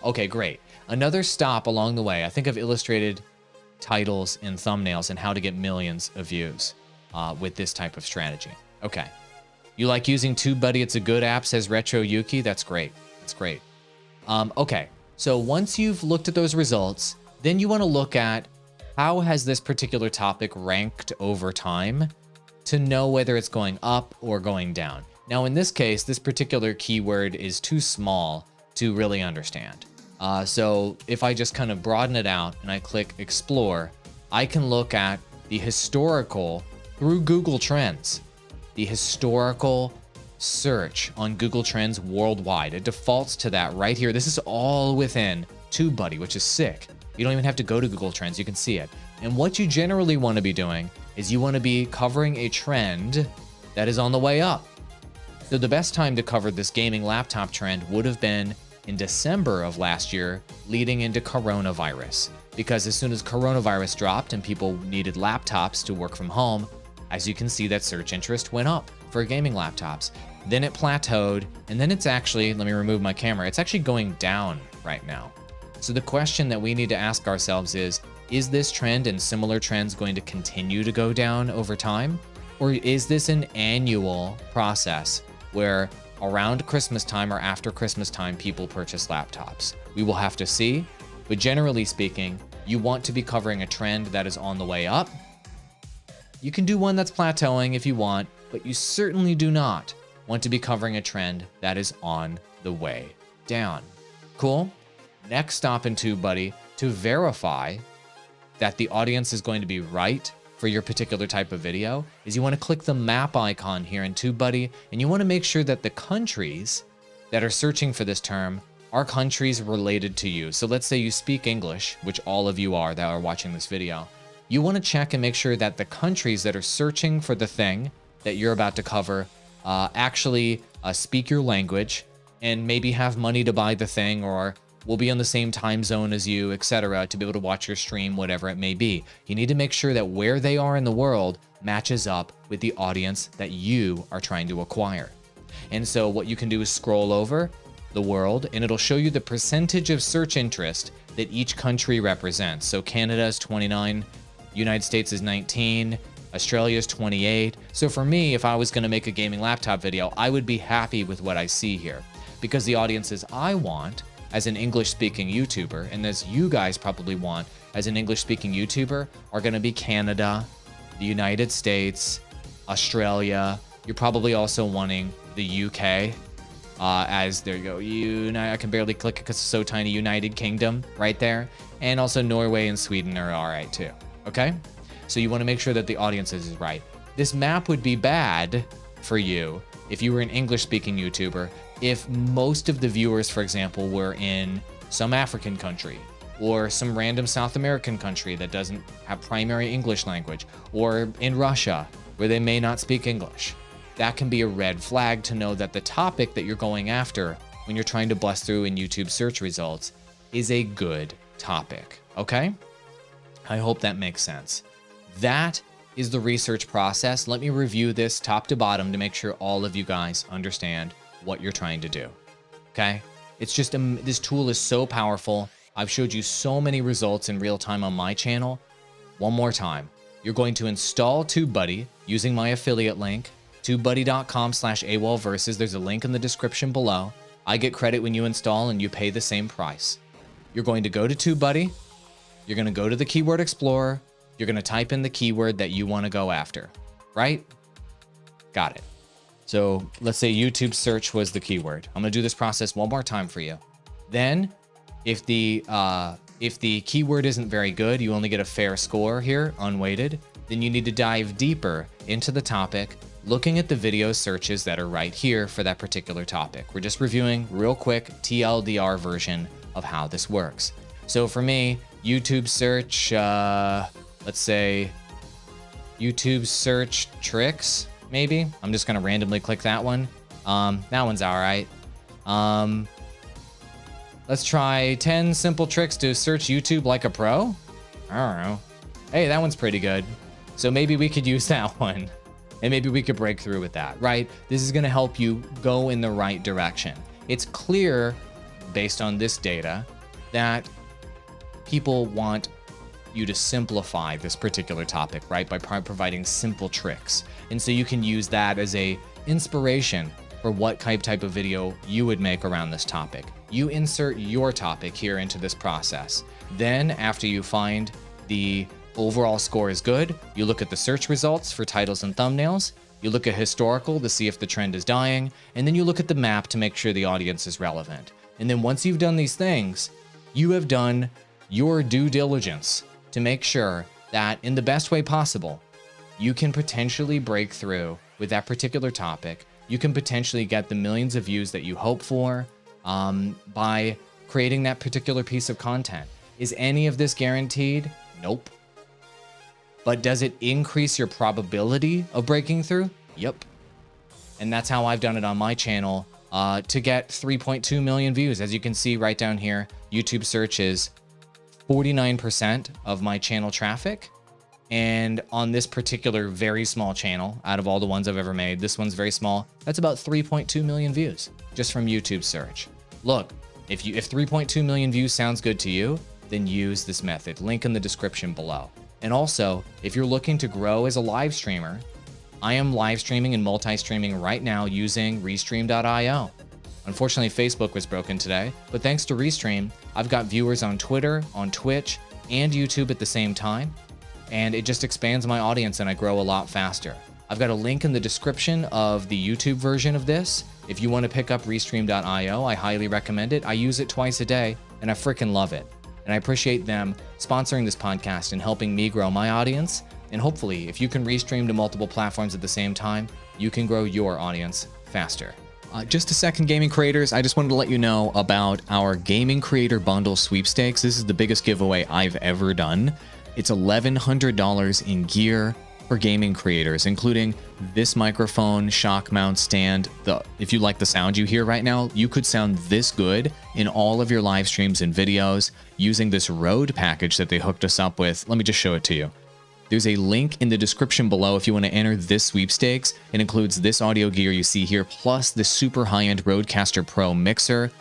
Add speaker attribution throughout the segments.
Speaker 1: Okay, great. Another stop along the way. I think I've illustrated titles and thumbnails and how to get millions of views with this type of strategy. Okay. You like using TubeBuddy? It's a good app, says Retro Yuki. That's great. That's great. Okay. So once you've looked at those results, then you want to look at how has this particular topic ranked over time to know whether it's going up or going down. Now, in this case, this particular keyword is too small to really understand. So if I just kind of broaden it out and I click explore, I can look at the historical through Google Trends, the historical search on Google Trends worldwide. It defaults to that right here. This is all within TubeBuddy, which is sick. You don't even have to go to Google Trends. You can see it. And what you generally want to be doing is you want to be covering a trend that is on the way up. So the best time to cover this gaming laptop trend would have been in December of last year, leading into coronavirus. Because as soon as coronavirus dropped and people needed laptops to work from home, as you can see, that search interest went up for gaming laptops. Then it plateaued, and then it's actually, let me remove my camera, it's actually going down right now. So the question that we need to ask ourselves is this trend and similar trends going to continue to go down over time? Or is this an annual process where around Christmas time or after Christmas time, people purchase laptops? We will have to see, but generally speaking, you want to be covering a trend that is on the way up. You can do one that's plateauing if you want, but you certainly do not want to be covering a trend that is on the way down. Cool? Next stop in TubeBuddy to verify that the audience is going to be right for your particular type of video is you want to click the map icon here in TubeBuddy, and you want to make sure that the countries that are searching for this term are countries related to you. So let's say you speak English, which all of you are that are watching this video. You want to check and make sure that the countries that are searching for the thing that you're about to cover actually speak your language and maybe have money to buy the thing or will be on the same time zone as you, etc., to be able to watch your stream, whatever it may be. You need to make sure that where they are in the world matches up with the audience that you are trying to acquire. And so what you can do is scroll over the world and it'll show you the percentage of search interest that each country represents. So Canada is 29, United States is 19, Australia is 28. So for me, if I was going to make a gaming laptop video, I would be happy with what I see here because the audiences I want as an English-speaking YouTuber, and as you guys probably want as an English-speaking YouTuber, are going to be Canada, the United States, Australia. You're probably also wanting the UK, as there you go. I can barely click it because it's so tiny. United Kingdom right there, and also Norway and Sweden are all right too. Okay, so you want to make sure that the audience is right. This map would be bad for you if you were an English-speaking YouTuber. If most of the viewers, for example, were in some African country or some random South American country that doesn't have primary English language, or in Russia where they may not speak English, that can be a red flag to know that the topic that you're going after when you're trying to bust through in YouTube search results is a good topic, okay? I hope that makes sense. That is the research process. Let me review this top to bottom to make sure all of you guys understand what you're trying to do. Okay? It's just this tool is so powerful. I've showed you so many results in real time on my channel. One more time, you're going to install TubeBuddy using my affiliate link, tubebuddy.com/awallversus. There's a link in the description below. I get credit when you install and you pay the same price. You're going to go to TubeBuddy. You're going to go to the keyword explorer. You're going to type in the keyword that you want to go after, right? Got it. So let's say YouTube search was the keyword. I'm going to do this process one more time for you. Then if the keyword isn't very good, you only get a fair score here, unweighted, then you need to dive deeper into the topic, looking at the video searches that are right here for that particular topic. We're just reviewing real quick TLDR version of how this works. So for me, YouTube search, let's say YouTube search tricks, maybe. I'm just gonna randomly click that one. That one's all right. Let's try 10 simple tricks to search YouTube like a pro. I don't know. Hey, that one's pretty good. So maybe we could use that one and maybe we could break through with that, right? This is gonna help you go in the right direction. It's clear based on this data that people want you to simplify this particular topic, right? By providing simple tricks. And so you can use that as a inspiration for what type of video you would make around this topic. You insert your topic here into this process. Then after you find the overall score is good, you look at the search results for titles and thumbnails, you look at historical to see if the trend is dying, and then you look at the map to make sure the audience is relevant. And then once you've done these things, you have done your due diligence to make sure that in the best way possible, you can potentially break through with that particular topic. You can potentially get the millions of views that you hope for by creating that particular piece of content. Is any of this guaranteed? Nope. But does it increase your probability of breaking through? Yep. And that's how I've done it on my channel to get 3.2 million views. As you can see right down here, YouTube search is 49% of my channel traffic. And on this particular very small channel, out of all the ones I've ever made, this one's very small. That's about 3.2 million views just from YouTube search. Look, if 3.2 million views sounds good to you, then use this method. Link in the description below. And also, if you're looking to grow as a live streamer, I am live streaming and multi-streaming right now using Restream.io. Unfortunately, Facebook was broken today, but thanks to Restream, I've got viewers on Twitter, on Twitch, and YouTube at the same time, and it just expands my audience and I grow a lot faster. I've got a link in the description of the YouTube version of this. If you want to pick up Restream.io, I highly recommend it. I use it twice a day, and I freaking love it. And I appreciate them sponsoring this podcast and helping me grow my audience. And hopefully, if you can restream to multiple platforms at the same time, you can grow your audience faster. Just a second, gaming creators. I just wanted to let you know about our Gaming Creator Bundle Sweepstakes. This is the biggest giveaway I've ever done. It's $1,100 in gear for gaming creators, including this microphone, shock mount stand. If you like the sound you hear right now, you could sound this good in all of your live streams and videos using this Rode package that they hooked us up with. Let me just show it to you. There's a link in the description below if you want to enter this sweepstakes. It includes this audio gear you see here, plus the super high-end Rodecaster Pro mixer,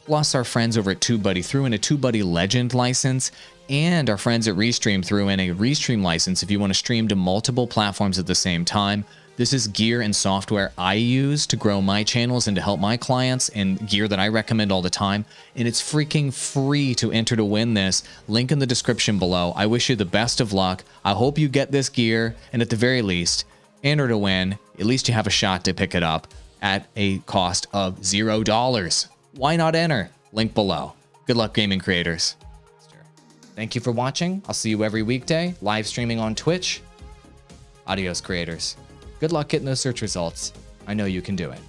Speaker 1: plus our friends over at TubeBuddy threw in a TubeBuddy Legend license, and our friends at Restream threw in a Restream license if you want to stream to multiple platforms at the same time. This is gear and software I use to grow my channels and to help my clients, and gear that I recommend all the time. And it's freaking free to enter to win this. Link in the description below. I wish you the best of luck. I hope you get this gear, and at the very least, enter to win. At least you have a shot to pick it up at a cost of $0. Why not enter? Link below. Good luck, gaming creators. Thank you for watching. I'll see you every weekday, live streaming on Twitch. Adios, creators. Good luck getting those search results. I know you can do it.